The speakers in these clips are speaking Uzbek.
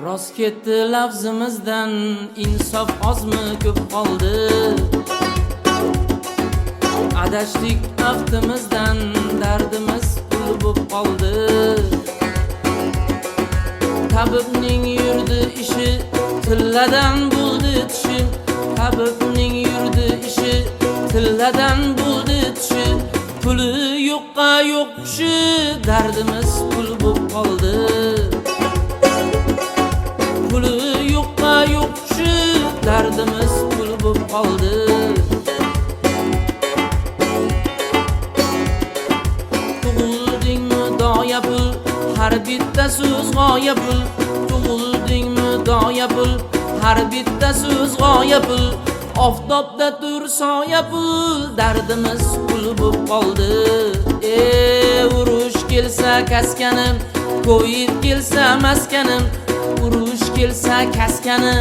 Rost ketdi lafzimizdan, insof ozmi ko'p qoldi. Adashdik aftimizdan, dardimiz pul bo'lib qoldi. Tabibning yurdi ishi, tilladan bo'ldi tishi. Tabibning yurdi ishi, tilladan bo'ldi tishi. Puli yo'qqa yo'q kishi, dardimiz pul bo'lib qoldi. Puli yo'qqa yo'q kishi, dardimiz pul bo'lib qoldi. Tug'ildingmi doya pul, har bitta so'z g'oya pul. Tug'ildingmi doya pul, har bitta so'z g'oya pul. Oftobda tur soya pul, dardimiz pul bo'lib qoldi. Urush kelsa kaskanim, ko'yib kelsa maskanim. Urush kelsa kaskani,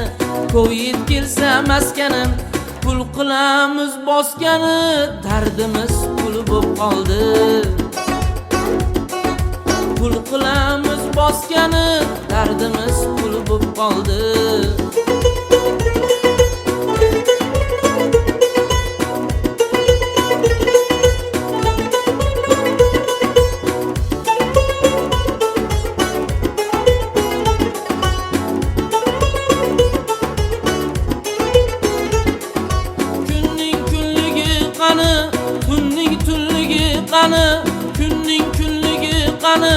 ko'yib kelsa maskanim. Pul qilamiz boskani, dardimiz pul bo'lib qoldi. Pul qilamiz boskani, dardimiz pul bo'lib qoldi. Tunning tunligi qani, kunning kunligi qani,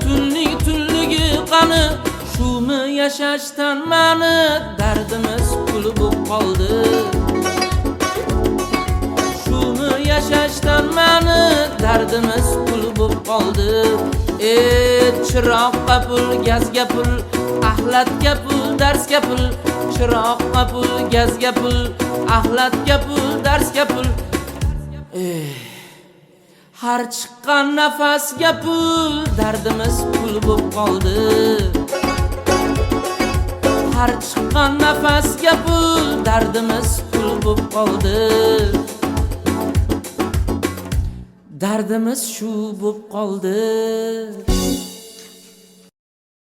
tunning tunligi qani. Shumi yashashdan mani, dardimiz pul bo'lib qoldi. Shumi yashashdan mani, dardimiz pul bo'lib qoldi. Chiroqqa pul, gazga pul, axlatga pul, darsga pul. Chiroqqa pul, gazga pul, axlatga pul, darsga pul. Har chiqqan nafasga pul, dardimiz pul bo'lib qoldi. Har chiqqan nafasga pul, dardimiz pul bo'lib qoldi. Dardimiz shu bo'lib qoldi.